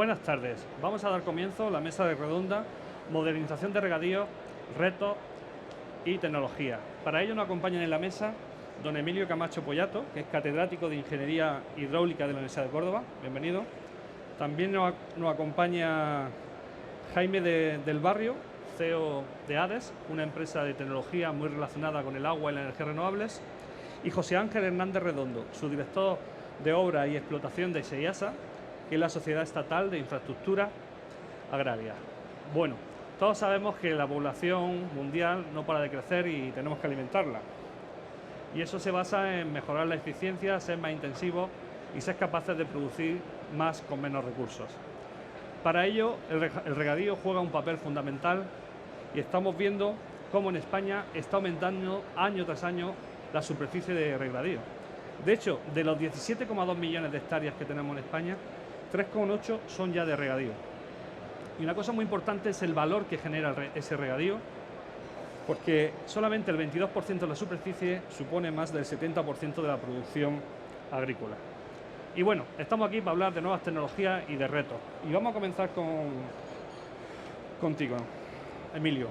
Buenas tardes. Vamos a dar comienzo a la mesa de redonda, modernización de regadío, retos y tecnología. Para ello nos acompañan en la mesa don Emilio Camacho Pollato, que es catedrático de Ingeniería Hidráulica de la Universidad de Córdoba. Bienvenido. También nos acompaña Jaime del Barrio, CEO de ADES, una empresa de tecnología muy relacionada con el agua y las energías renovables. Y José Ángel Hernández Redondo, subdirector de Obra y Explotación de SEIASA, que es la Sociedad Estatal de Infraestructura Agraria. Bueno, todos sabemos que la población mundial no para de crecer y tenemos que alimentarla. Y eso se basa en mejorar la eficiencia, ser más intensivos y ser capaces de producir más con menos recursos. Para ello, el regadío juega un papel fundamental y estamos viendo cómo en España está aumentando año tras año la superficie de regadío. De hecho, de los 17,2 millones de hectáreas que tenemos en España, 3,8 son ya de regadío. Y una cosa muy importante es el valor que genera ese regadío, porque solamente el 22% de la superficie supone más del 70% de la producción agrícola. Y bueno, estamos aquí para hablar de nuevas tecnologías y de retos. Y vamos a comenzar contigo, Emilio.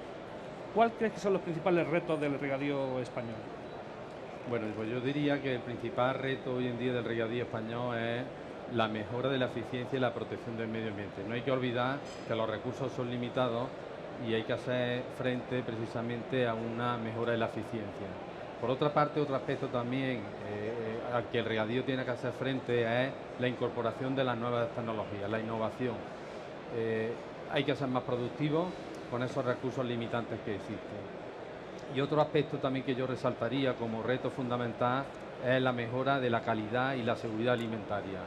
¿Cuál crees que son los principales retos del regadío español? Bueno, pues yo diría que el principal reto hoy en día del regadío español es la mejora de la eficiencia y la protección del medio ambiente. No hay que olvidar que los recursos son limitados y hay que hacer frente precisamente a una mejora de la eficiencia. Por otra parte, otro aspecto también al que el regadío tiene que hacer frente es la incorporación de las nuevas tecnologías, la innovación. Hay que ser más productivos con esos recursos limitantes que existen. Y otro aspecto también que yo resaltaría como reto fundamental es la mejora de la calidad y la seguridad alimentaria.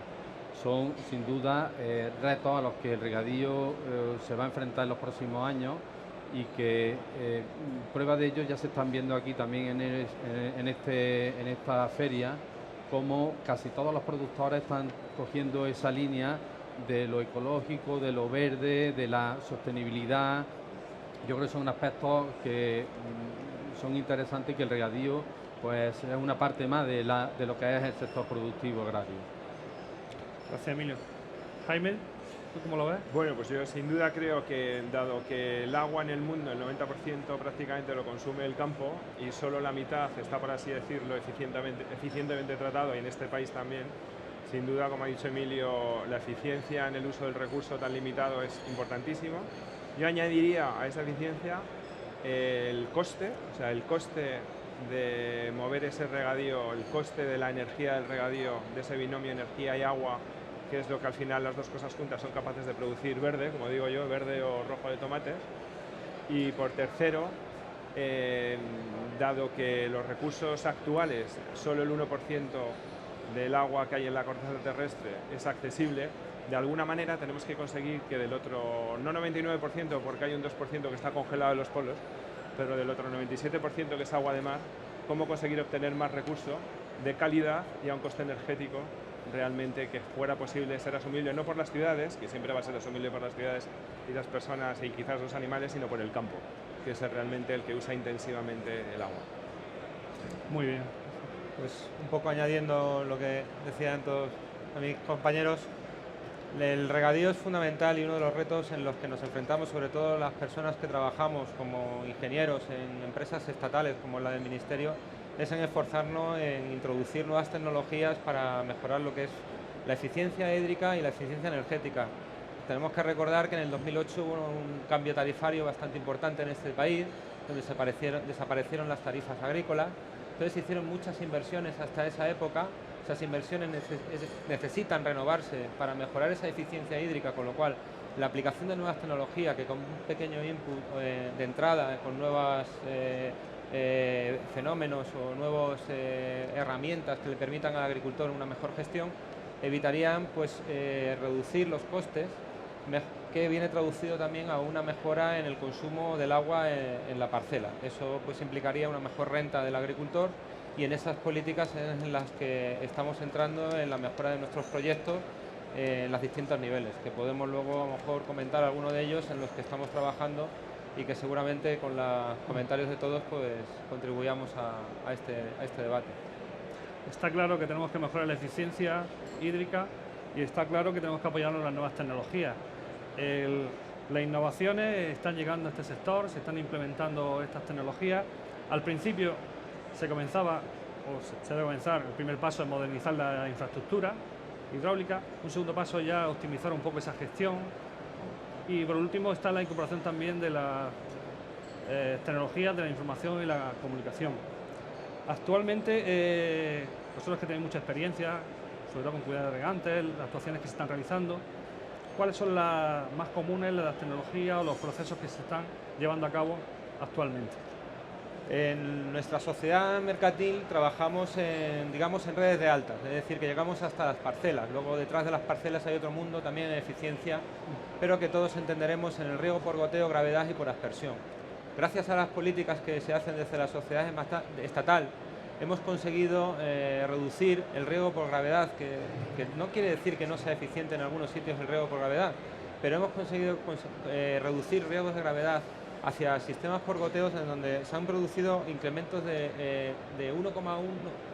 Son sin duda retos a los que el regadío se va a enfrentar en los próximos años y que prueba de ello ya se están viendo aquí también en esta feria, como casi todos los productores están cogiendo esa línea de lo ecológico, de lo verde, de la sostenibilidad. Yo creo que son aspectos que son interesantes y que el regadío pues es una parte más de lo que es el sector productivo agrario. Gracias, Emilio. Jaime, ¿tú cómo lo ves? Bueno, pues yo sin duda creo que, dado que el agua en el mundo, el 90% prácticamente lo consume el campo y solo la mitad está, por así decirlo, eficientemente tratado, y en este país también, sin duda, como ha dicho Emilio, la eficiencia en el uso del recurso tan limitado es importantísimo. Yo añadiría a esa eficiencia el coste, o sea, el coste de mover ese regadío, el coste de la energía del regadío, de ese binomio energía y agua, que es lo que al final las dos cosas juntas son capaces de producir verde, como digo yo, verde o rojo de tomates. Y por tercero, dado que los recursos actuales, solo el 1% del agua que hay en la corteza terrestre es accesible, de alguna manera tenemos que conseguir que del otro, no 99%, porque hay un 2% que está congelado en los polos, pero del otro 97% que es agua de mar, cómo conseguir obtener más recursos de calidad y a un coste energético realmente que fuera posible ser asumible, no por las ciudades, que siempre va a ser asumible por las ciudades y las personas y quizás los animales, sino por el campo, que es realmente el que usa intensivamente el agua. Muy bien. Pues un poco añadiendo lo que decían todos mis compañeros, el regadío es fundamental y uno de los retos en los que nos enfrentamos, sobre todo las personas que trabajamos como ingenieros en empresas estatales como la del Ministerio, es en esforzarnos en introducir nuevas tecnologías para mejorar lo que es la eficiencia hídrica y la eficiencia energética. Tenemos que recordar que en el 2008 hubo un cambio tarifario bastante importante en este país, donde desaparecieron las tarifas agrícolas. Entonces se hicieron muchas inversiones hasta esa época. Esas inversiones necesitan renovarse para mejorar esa eficiencia hídrica, con lo cual la aplicación de nuevas tecnologías que con un pequeño input de entrada, con nuevos fenómenos o nuevas herramientas que le permitan al agricultor una mejor gestión, evitarían pues reducir los costes, que viene traducido también a una mejora en el consumo del agua en la parcela. Eso pues implicaría una mejor renta del agricultor, y en esas políticas es en las que estamos entrando en la mejora de nuestros proyectos en los distintos niveles, que podemos luego a lo mejor comentar algunos de ellos en los que estamos trabajando y que seguramente con los comentarios de todos pues contribuyamos a este debate. Está claro que tenemos que mejorar la eficiencia hídrica y está claro que tenemos que apoyarnos en las nuevas tecnologías. Las innovaciones están llegando a este sector, se están implementando estas tecnologías. Al principio se comenzaba, o se debe comenzar, el primer paso es modernizar la infraestructura hidráulica, un segundo paso ya optimizar un poco esa gestión, y por último está la incorporación también de las tecnologías de la información y la comunicación. Actualmente, vosotros que tenéis mucha experiencia, sobre todo con cuidados regantes, las actuaciones que se están realizando, ¿cuáles son las más comunes, las tecnologías o los procesos que se están llevando a cabo actualmente? En nuestra sociedad mercantil trabajamos digamos, en redes de altas, es decir, que llegamos hasta las parcelas. Luego detrás de las parcelas hay otro mundo también en eficiencia, pero que todos entenderemos en el riego por goteo, gravedad y por aspersión. Gracias a las políticas que se hacen desde la sociedad estatal, hemos conseguido reducir el riego por gravedad, que no quiere decir que no sea eficiente en algunos sitios el riego por gravedad, pero hemos conseguido reducir riegos de gravedad hacia sistemas por goteos, en donde se han producido incrementos de 1,1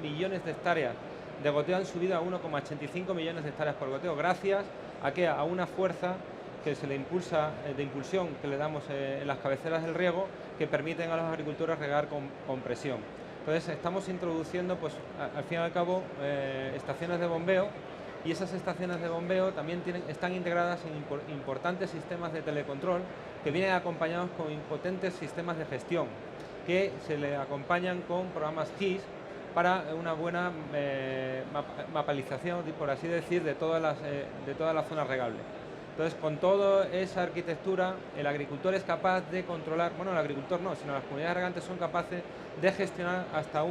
millones de hectáreas de goteo, han subido a 1,85 millones de hectáreas por goteo, gracias a una fuerza que se le impulsa, de impulsión que le damos en las cabeceras del riego, que permiten a los agricultores regar con presión. Entonces estamos introduciendo, pues, al fin y al cabo, estaciones de bombeo, y esas estaciones de bombeo también están integradas en importantes sistemas de telecontrol que vienen acompañados con potentes sistemas de gestión que se le acompañan con programas GIS para una buena mapalización, por así decir, de todas las zonas regables. Entonces, con toda esa arquitectura, el agricultor es capaz de controlar, bueno, el agricultor no, sino las comunidades regantes son capaces de gestionar hasta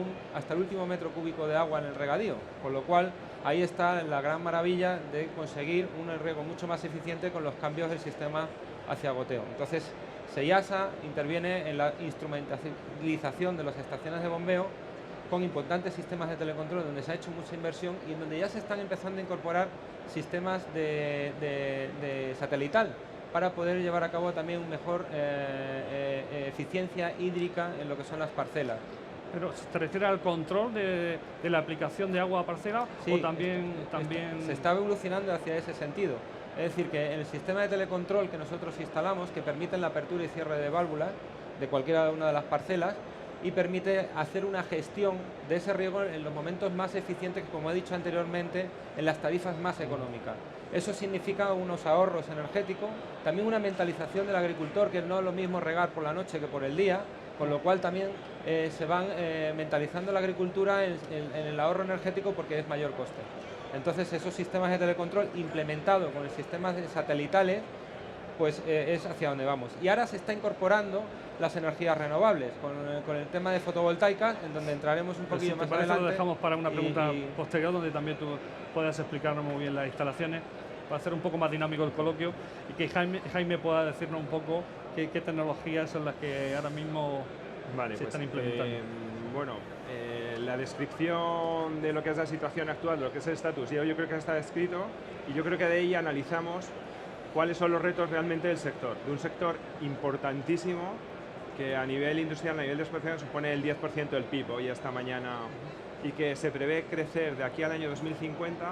el último metro cúbico de agua en el regadío, con lo cual ahí está la gran maravilla de conseguir un riego mucho más eficiente con los cambios del sistema hacia goteo. Entonces, SEIASA interviene en la instrumentalización de las estaciones de bombeo con importantes sistemas de telecontrol, donde se ha hecho mucha inversión y en donde ya se están empezando a incorporar sistemas de satelital para poder llevar a cabo también una mejor eficiencia hídrica en lo que son las parcelas. ¿Pero te refieres al control de la aplicación de agua a parcela? Sí, o también se está evolucionando hacia ese sentido. Es decir, que el sistema de telecontrol que nosotros instalamos, que permite la apertura y cierre de válvulas de cualquiera una de las parcelas, y permite hacer una gestión de ese riego en los momentos más eficientes, que, como he dicho anteriormente, en las tarifas más económicas. Eso significa unos ahorros energéticos, también una mentalización del agricultor, que no es lo mismo regar por la noche que por el día, con lo cual también se van mentalizando la agricultura en el ahorro energético, porque es mayor coste. Entonces, esos sistemas de telecontrol implementados con el sistema de satelitales, pues es hacia donde vamos. Y ahora se está incorporando las energías renovables, con el tema de fotovoltaicas, en donde entraremos un poquillo más adelante. Lo dejamos para una pregunta posterior, donde también tú puedas explicarnos muy bien las instalaciones, para hacer un poco más dinámico el coloquio, y que Jaime pueda decirnos un poco qué tecnologías son las que ahora mismo se están implementando. Bueno, la descripción de lo que es la situación actual, de lo que es el estatus, yo creo que está escrito, y yo creo que de ahí analizamos cuáles son los retos realmente del sector, de un sector importantísimo que a nivel industrial, a nivel de explotación, supone el 10% del PIB hoy hasta mañana, y que se prevé crecer de aquí al año 2050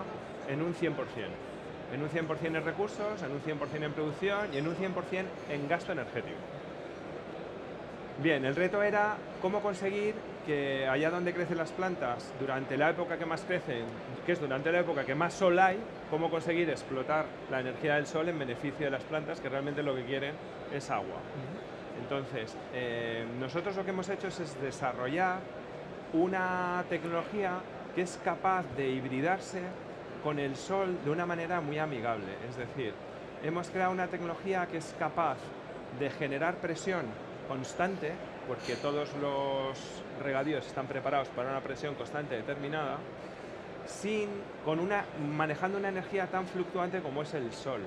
en un 100%. En un 100% en recursos, en un 100% en producción y en un 100% en gasto energético. Bien, el reto era cómo conseguir que allá donde crecen las plantas, durante la época que más crecen, que es durante la época que más sol hay, cómo conseguir explotar la energía del sol en beneficio de las plantas, que realmente lo que quieren es agua. Entonces, nosotros lo que hemos hecho es desarrollar una tecnología que es capaz de hibridarse con el sol de una manera muy amigable. Es decir, hemos creado una tecnología que es capaz de generar presión constante, porque todos los regadíos están preparados para una presión constante determinada, manejando una energía tan fluctuante como es el sol.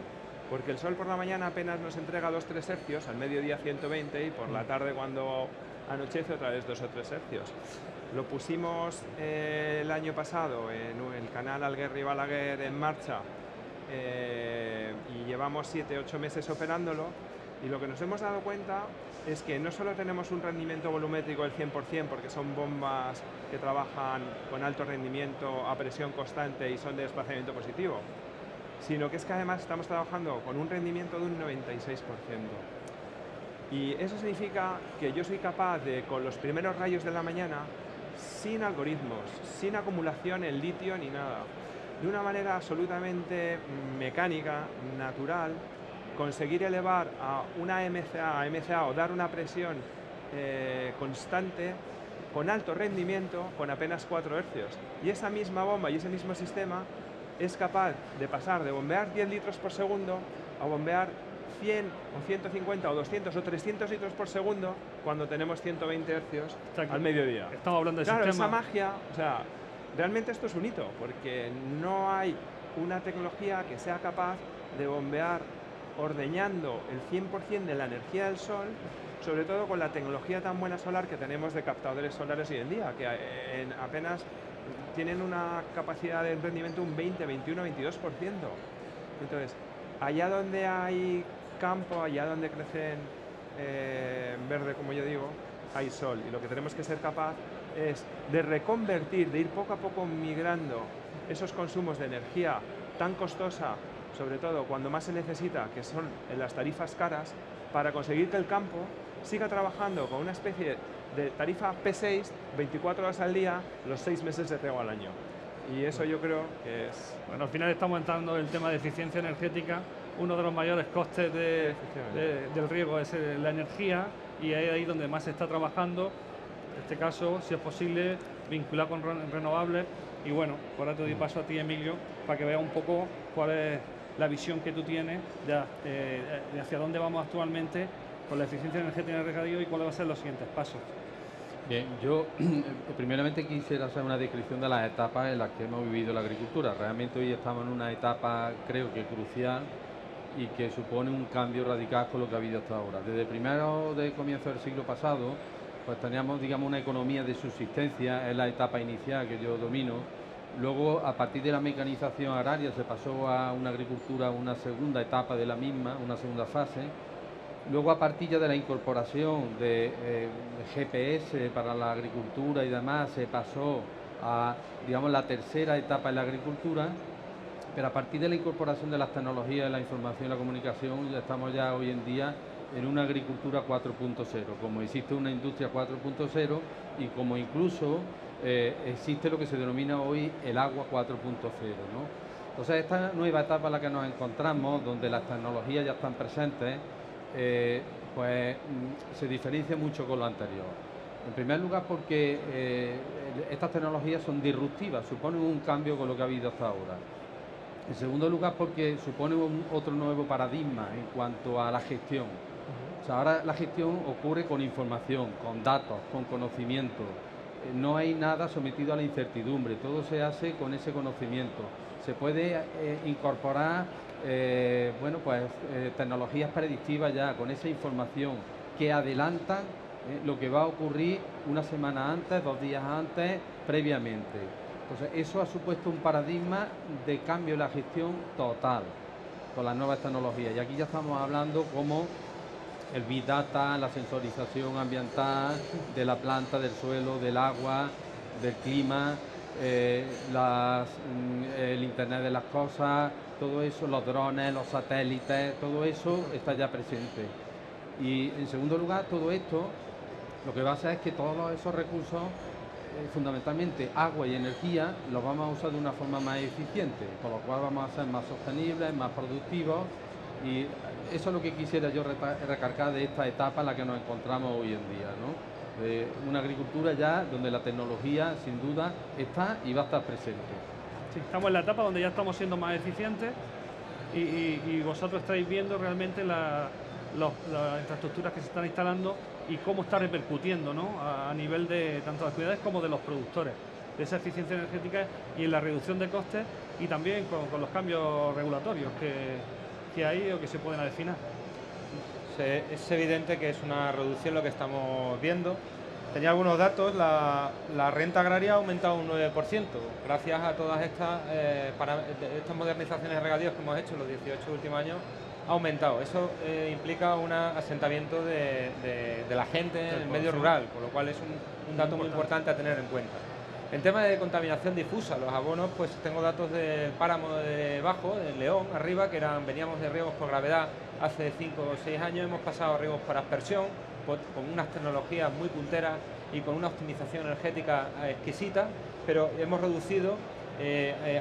Porque el sol por la mañana apenas nos entrega 2-3 hercios, al mediodía 120 y por la tarde, cuando anochece, otra vez 2 o 3 hercios. Lo pusimos el año pasado en el canal Alguerri Balaguer en marcha, y llevamos 7-8 meses operándolo, y lo que nos hemos dado cuenta es que no solo tenemos un rendimiento volumétrico del 100%, porque son bombas que trabajan con alto rendimiento a presión constante y son de desplazamiento positivo, sino que es que además estamos trabajando con un rendimiento de un 96%. Y eso significa que yo soy capaz de, con los primeros rayos de la mañana, sin algoritmos, sin acumulación en litio ni nada, de una manera absolutamente mecánica, natural, conseguir elevar a una MCA o dar una presión constante con alto rendimiento con apenas 4 hercios. Y esa misma bomba y ese mismo sistema es capaz de pasar de bombear 10 litros por segundo a bombear 100 o 150 o 200 o 300 litros por segundo cuando tenemos 120 hercios al mediodía. Estamos hablando de claro, sistema. esa magia, o sea, realmente esto es un hito, porque no hay una tecnología que sea capaz de bombear ordeñando el 100% de la energía del sol, sobre todo con la tecnología tan buena solar que tenemos de captadores solares hoy en día, que apenas tienen una capacidad de rendimiento un 20, 21, 22%. Entonces, allá donde hay campo, allá donde crecen verde, como yo digo, hay sol. Y lo que tenemos que ser capaz es de reconvertir, de ir poco a poco migrando esos consumos de energía tan costosa, sobre todo cuando más se necesita, que son en las tarifas caras, para conseguir que el campo siga trabajando con una especie de tarifa P6, 24 horas al día, los 6 meses de riego al año. Y eso yo creo que es... Bueno, al final estamos entrando en el tema de eficiencia energética. Uno de los mayores costes del riego es la energía, y es ahí donde más se está trabajando. En este caso, si es posible, vincular con renovables. Y bueno, ahora te doy paso a ti, Emilio, para que veas un poco cuál es la visión que tú tienes de hacia dónde vamos actualmente con la eficiencia energética en el regadío y cuáles van a ser los siguientes pasos. Bien, yo primeramente quisiera hacer una descripción de las etapas en las que hemos vivido la agricultura. Realmente hoy estamos en una etapa, creo que crucial, y que supone un cambio radical con lo que ha habido hasta ahora. Desde primero de comienzo del siglo pasado, pues teníamos, digamos, una economía de subsistencia, es la etapa inicial que yo domino. Luego, a partir de la mecanización agraria, se pasó a una agricultura, una segunda etapa de la misma, una segunda fase. Luego, a partir ya de la incorporación de GPS para la agricultura y demás, se pasó a, digamos, la tercera etapa en la agricultura. Pero a partir de la incorporación de las tecnologías de la información y la comunicación, ya estamos ya hoy en día en una agricultura 4.0, como existe una industria 4.0 y como incluso existe lo que se denomina hoy el agua 4.0, ¿no? Entonces, esta nueva etapa en la que nos encontramos, donde las tecnologías ya están presentes, pues se diferencia mucho con lo anterior. En primer lugar, porque estas tecnologías son disruptivas, suponen un cambio con lo que ha habido hasta ahora. En segundo lugar, porque supone otro nuevo paradigma en cuanto a la gestión. O sea, ahora la gestión ocurre con información, con datos, con conocimiento. No hay nada sometido a la incertidumbre, todo se hace con ese conocimiento. Se puede incorporar tecnologías predictivas ya con esa información que adelantan lo que va a ocurrir una semana antes, 2 días antes, previamente. Entonces, eso ha supuesto un paradigma de cambio en la gestión total con las nuevas tecnologías. Y aquí ya estamos hablando como el Big Data, la sensorización ambiental de la planta, del suelo, del agua, del clima, el Internet de las cosas, todo eso, los drones, los satélites, todo eso está ya presente. Y en segundo lugar, todo esto lo que va a hacer es que todos esos recursos, fundamentalmente agua y energía, los vamos a usar de una forma más eficiente, con lo cual vamos a ser más sostenibles, más productivos, y eso es lo que quisiera yo recargar de esta etapa en la que nos encontramos hoy en día, ¿no? Una agricultura ya donde la tecnología sin duda está y va a estar presente. Sí, estamos en la etapa donde ya estamos siendo más eficientes y vosotros estáis viendo realmente las infraestructuras que se están instalando y cómo está repercutiendo, ¿no?, a nivel de tanto de las ciudades como de los productores, de esa eficiencia energética y en la reducción de costes, y también con los cambios regulatorios que hay o que se pueden afinar. Es evidente que es una reducción lo que estamos viendo. Tenía algunos datos, la renta agraria ha aumentado un 9%, gracias a todas estas modernizaciones de regadíos que hemos hecho en los 18 últimos años. Ha aumentado. Eso implica un asentamiento de la gente en el medio rural, con lo cual es un dato muy importante a tener en cuenta. En tema de contaminación difusa, los abonos, pues tengo datos del páramo de Bajo, del León, arriba, que veníamos de riegos por gravedad hace 5 o 6 años, hemos pasado a riegos por aspersión, con unas tecnologías muy punteras y con una optimización energética exquisita, pero hemos reducido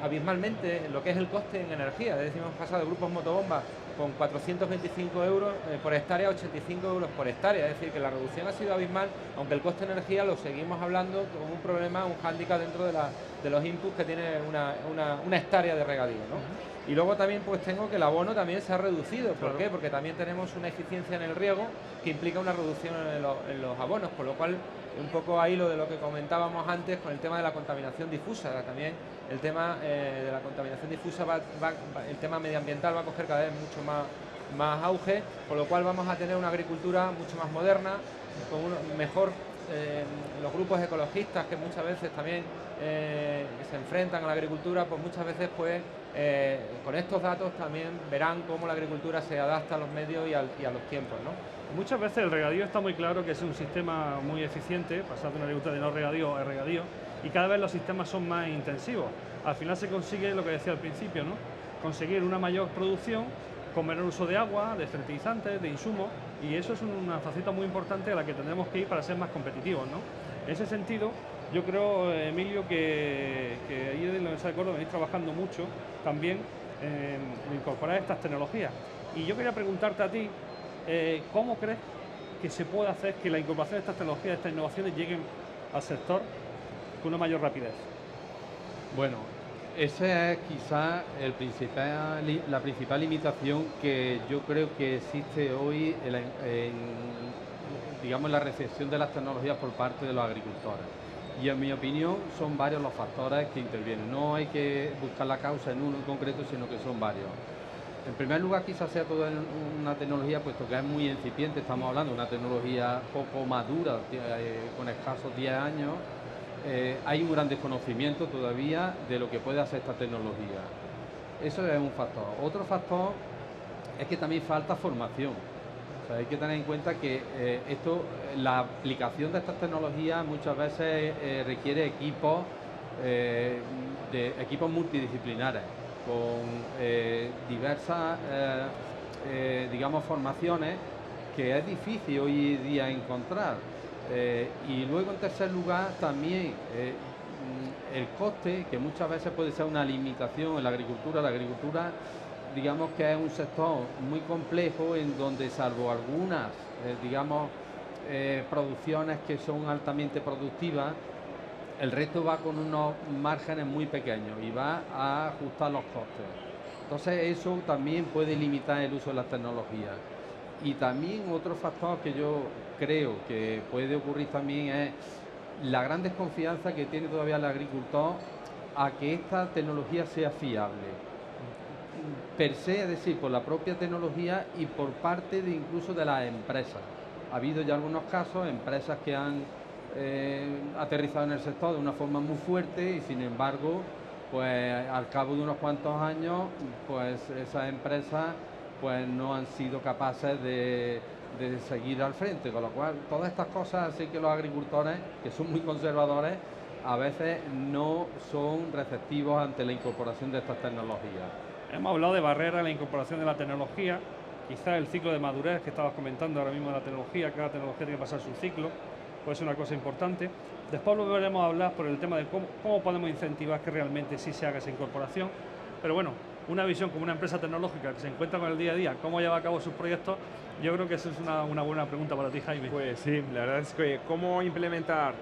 abismalmente lo que es el coste en energía. Es decir, hemos pasado de grupos motobomba con 425 euros por hectárea a 85 euros por hectárea. Es decir, que la reducción ha sido abismal, aunque el coste de energía lo seguimos hablando como un problema, un hándicap dentro de los inputs que tiene una hectárea de regadío, ¿no? Y luego también pues tengo que el abono también se ha reducido. ¿Por qué? Porque también tenemos una eficiencia en el riego que implica una reducción en los abonos, por lo cual un poco ahí lo de lo que comentábamos antes con el tema de la contaminación difusa. También el tema de la contaminación difusa, el tema medioambiental va a coger cada vez mucho más auge, por lo cual vamos a tener una agricultura mucho más moderna, con mejor los grupos ecologistas que muchas veces también se enfrentan a la agricultura, pues muchas veces pues con estos datos también verán cómo la agricultura se adapta a los medios y a los tiempos, ¿no? Muchas veces el regadío está muy claro que es un sistema muy eficiente, pasar de una agricultura de no regadío a regadío, y cada vez los sistemas son más intensivos. Al final se consigue lo que decía al principio, ¿no? Conseguir una mayor producción con menor uso de agua, de fertilizantes, de insumos, y eso es una faceta muy importante a la que tendremos que ir para ser más competitivos, ¿no? En ese sentido, yo creo, Emilio, que ahí en la Universidad de Córdoba venís trabajando mucho también en incorporar estas tecnologías. Y yo quería preguntarte a ti, ¿cómo crees que se puede hacer que la incorporación de estas tecnologías, de estas innovaciones lleguen al sector con una mayor rapidez? Bueno, esa es quizá la principal limitación que yo creo que existe hoy digamos, la recepción de las tecnologías por parte de los agricultores. Y en mi opinión son varios los factores que intervienen. No hay que buscar la causa en uno en concreto, sino que son varios. En primer lugar, quizás sea toda una tecnología, puesto que es muy incipiente, estamos hablando de una tecnología poco madura, con escasos 10 años. Hay un gran desconocimiento todavía de lo que puede hacer esta tecnología. Eso es un factor. Otro factor es que también falta formación. O sea, hay que tener en cuenta que la aplicación de estas tecnologías muchas veces requiere equipos multidisciplinares con diversas digamos, formaciones que es difícil hoy día encontrar. Y luego, en tercer lugar, también el coste, que muchas veces puede ser una limitación en la agricultura. La agricultura, digamos que es un sector muy complejo en donde, salvo algunas, digamos, producciones que son altamente productivas, el resto va con unos márgenes muy pequeños y va a ajustar los costes. Entonces eso también puede limitar el uso de las tecnologías. Y también otro factor que yo creo que puede ocurrir también es la gran desconfianza que tiene todavía el agricultor a que esta tecnología sea fiable. Per se, es decir, por la propia tecnología y por parte incluso de las empresas. Ha habido ya algunos casos, empresas que han aterrizado en el sector de una forma muy fuerte y sin embargo, pues al cabo de unos cuantos años, pues esas empresas pues no han sido capaces de seguir al frente, con lo cual todas estas cosas hacen que los agricultores, que son muy conservadores, a veces no son receptivos ante la incorporación de estas tecnologías. Hemos hablado de barreras en la incorporación de la tecnología, quizás el ciclo de madurez que estabas comentando ahora mismo de la tecnología, cada tecnología tiene que pasar su ciclo, puede ser una cosa importante. Después volveremos a hablar por el tema de cómo podemos incentivar que realmente sí se haga esa incorporación, pero bueno, una visión como una empresa tecnológica que se encuentra con el día a día, cómo lleva a cabo sus proyectos, yo creo que esa es una buena pregunta para ti, Jaime. Pues sí, la verdad es que cómo implementar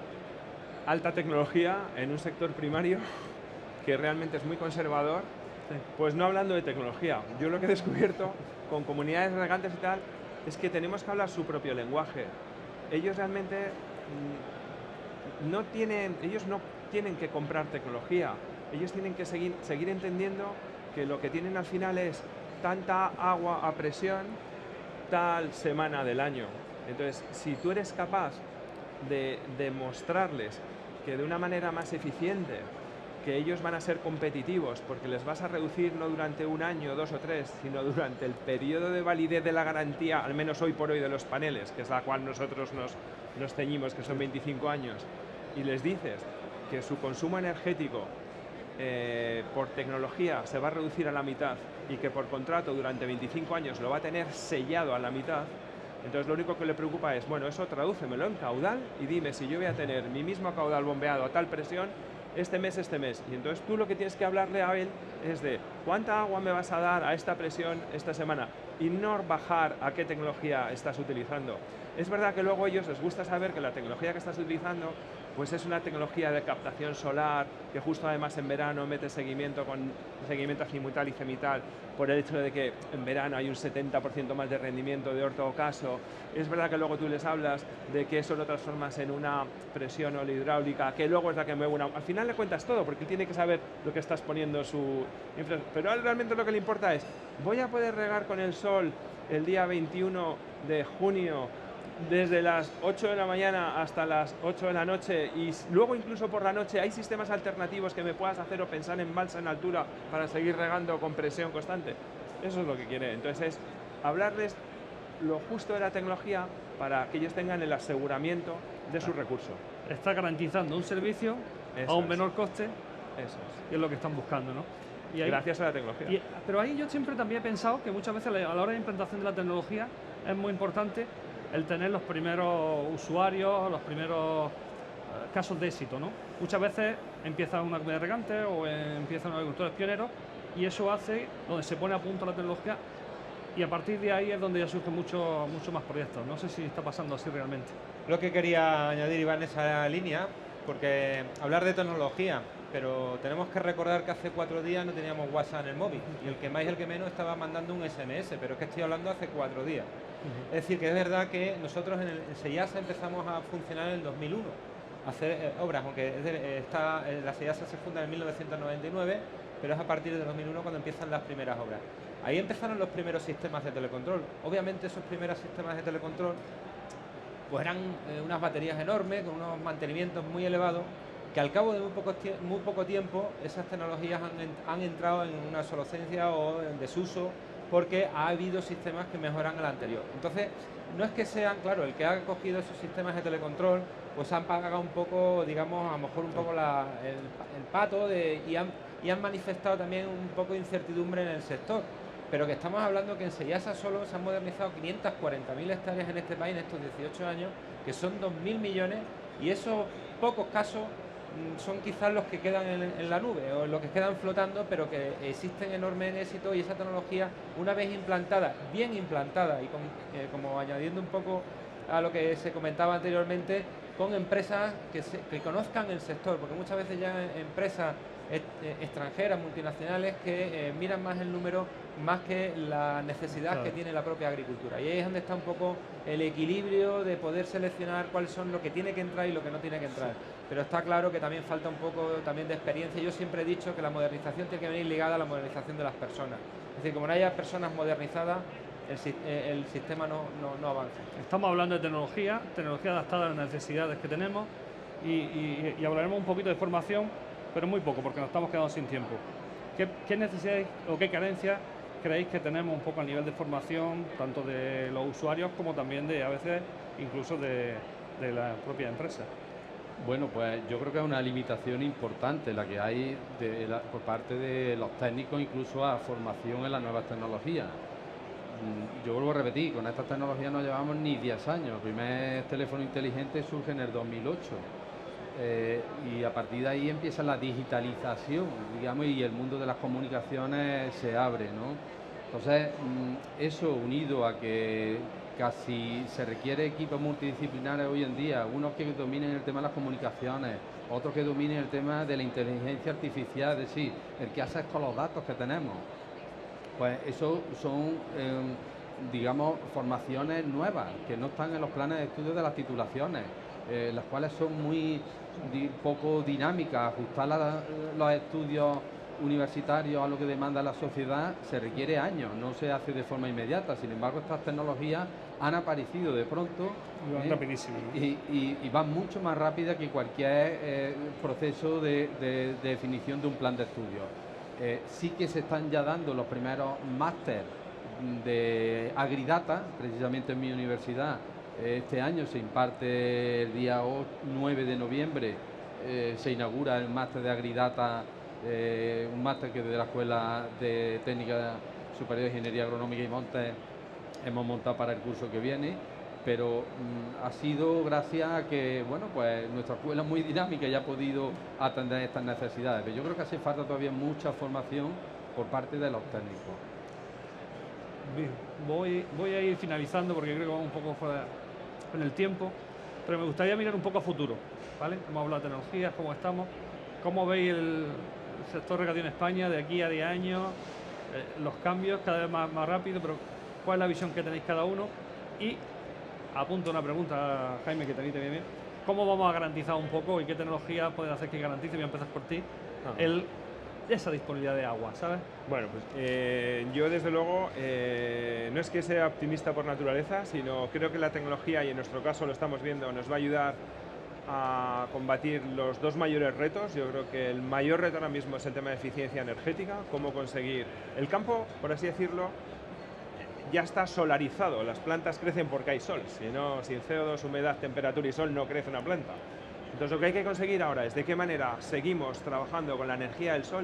alta tecnología en un sector primario que realmente es muy conservador, sí. Pues no hablando de tecnología, yo lo que he descubierto con comunidades regantes y tal, es que tenemos que hablar su propio lenguaje. Ellos realmente no tienen que comprar tecnología, ellos tienen que seguir entendiendo que lo que tienen al final es tanta agua a presión tal semana del año. Entonces, si tú eres capaz de demostrarles que de una manera más eficiente, que ellos van a ser competitivos porque les vas a reducir no durante un año, 2 o 3, sino durante el periodo de validez de la garantía, al menos hoy por hoy de los paneles, que es la cual nosotros nos ceñimos, que son 25 años, y les dices que su consumo energético por tecnología se va a reducir a la mitad y que por contrato durante 25 años lo va a tener sellado a la mitad, entonces lo único que le preocupa es, bueno, eso tradúcemelo en caudal y dime si yo voy a tener mi mismo caudal bombeado a tal presión este mes. Y entonces tú lo que tienes que hablarle a él es de cuánta agua me vas a dar a esta presión esta semana y no bajar a qué tecnología estás utilizando. Es verdad que luego a ellos les gusta saber que la tecnología que estás utilizando pues es una tecnología de captación solar, que justo además en verano mete seguimiento con seguimiento azimutal y cenital, por el hecho de que en verano hay un 70% más de rendimiento de ortocaso. Es verdad que luego tú les hablas de que eso lo transformas en una presión hidráulica, que luego es la que mueve una... Al final le cuentas todo, porque él tiene que saber lo que estás poniendo su... Pero a él realmente lo que le importa es, voy a poder regar con el sol el día 21 de junio desde las 8 de la mañana hasta las 8 de la noche y luego incluso por la noche hay sistemas alternativos que me puedas hacer o pensar en balsa en altura para seguir regando con presión constante. Eso es lo que quiere. Entonces es hablarles lo justo de la tecnología para que ellos tengan el aseguramiento de su recurso. Está garantizando un servicio a un menor coste, Eso es. que es lo que están buscando, ¿no? Y ahí, Gracias a la tecnología. pero ahí yo siempre también he pensado que muchas veces a la hora de implantación de la tecnología es muy importante el tener los primeros usuarios, los primeros casos de éxito, ¿no? Muchas veces empieza una comunidad regante o empiezan los agricultores pioneros y eso hace donde se pone a punto la tecnología y a partir de ahí es donde ya surgen mucho más proyectos. No sé si está pasando así realmente. Lo que quería añadir, Iván, esa línea, porque hablar de tecnología, pero tenemos que recordar que hace 4 días no teníamos WhatsApp en el móvil y el que más y el que menos estaba mandando un SMS, pero es que estoy hablando hace 4 días. Es decir, que es verdad que nosotros en SEIASA empezamos a funcionar en el 2001, a hacer obras, aunque la SEIASA se funda en 1999, pero es a partir de 2001 cuando empiezan las primeras obras. Ahí empezaron los primeros sistemas de telecontrol. Obviamente esos primeros sistemas de telecontrol pues eran unas baterías enormes, con unos mantenimientos muy elevados, que al cabo de muy poco tiempo esas tecnologías han entrado en una obsolescencia o en desuso, porque ha habido sistemas que mejoran el anterior. Entonces, no es que sean, claro, el que ha cogido esos sistemas de telecontrol, pues han pagado un poco, digamos, a lo mejor un poco el pato y han manifestado también un poco de incertidumbre en el sector. Pero que estamos hablando que en SEIASA solo se han modernizado 540.000 hectáreas en este país en estos 18 años, que son 2.000 millones, y esos pocos casos son quizás los que quedan en la nube o los que quedan flotando, pero que existen enormes éxitos y esa tecnología, una vez implantada, bien implantada y como añadiendo un poco a lo que se comentaba anteriormente, con empresas que conozcan el sector, porque muchas veces ya empresas extranjeras, multinacionales, que miran más el número más que la necesidad Claro. que tiene la propia agricultura. Y ahí es donde está un poco el equilibrio de poder seleccionar cuáles son lo que tiene que entrar y lo que no tiene que entrar. Pero está claro que también falta un poco también de experiencia. Yo siempre he dicho que la modernización tiene que venir ligada a la modernización de las personas. Es decir, como no haya personas modernizadas, el sistema no avanza. Estamos hablando de tecnología adaptada a las necesidades que tenemos y hablaremos un poquito de formación, pero muy poco porque nos estamos quedando sin tiempo. ¿Qué necesidades o qué carencias creéis que tenemos un poco a nivel de formación, tanto de los usuarios como también a veces incluso de la propia empresa? Bueno, pues yo creo que es una limitación importante la que hay por parte de los técnicos, incluso a formación en las nuevas tecnologías. Yo vuelvo a repetir, con estas tecnologías no llevamos ni 10 años. El primer teléfono inteligente surge en el 2008. Y a partir de ahí empieza la digitalización, digamos, y el mundo de las comunicaciones se abre, ¿no? Entonces, eso unido a que casi se requiere equipos multidisciplinares hoy en día, unos que dominen el tema de las comunicaciones, otros que dominen el tema de la inteligencia artificial, es decir, el que haces con los datos que tenemos. Pues eso son, digamos, formaciones nuevas, que no están en los planes de estudio de las titulaciones, las cuales son muy poco dinámicas. Ajustar los estudios universitarios a lo que demanda la sociedad se requiere años, no se hace de forma inmediata. Sin embargo, estas tecnologías han aparecido de pronto Rapidísimo. y van mucho más rápida que cualquier proceso de definición de un plan de estudio. Sí que se están ya dando los primeros máster de Agridata, precisamente en mi universidad. Este año se imparte el día 9 de noviembre se inaugura el máster de Agridata, un máster que desde la Escuela de Técnica Superior de Ingeniería Agronómica y Montes hemos montado para el curso que viene, pero ha sido gracias a que, bueno, pues nuestra escuela es muy dinámica y ha podido atender estas necesidades. Pero yo creo que hace falta todavía mucha formación por parte de los técnicos. Bien, voy a ir finalizando porque creo que vamos un poco fuera en el tiempo, pero me gustaría mirar un poco a futuro, ¿vale? Hemos hablado de tecnologías, cómo estamos, cómo veis el sector regadío en España de aquí a 10 años, los cambios cada vez más rápido, pero cuál es la visión que tenéis cada uno. Y apunto una pregunta, Jaime, que tenéis bien. ¿Cómo vamos a garantizar un poco y qué tecnología puede hacer que garantice, voy a empezar por ti, esa disponibilidad de agua, ¿sabes? Bueno, pues yo desde luego no es que sea optimista por naturaleza, sino creo que la tecnología, y en nuestro caso lo estamos viendo, nos va a ayudar a combatir los dos mayores retos. Yo creo que el mayor reto ahora mismo es el tema de eficiencia energética, cómo conseguir el campo, por así decirlo, ya está solarizado, las plantas crecen porque hay sol, si no, sin CO2, humedad, temperatura y sol no crece una planta. Entonces lo que hay que conseguir ahora es de qué manera seguimos trabajando con la energía del sol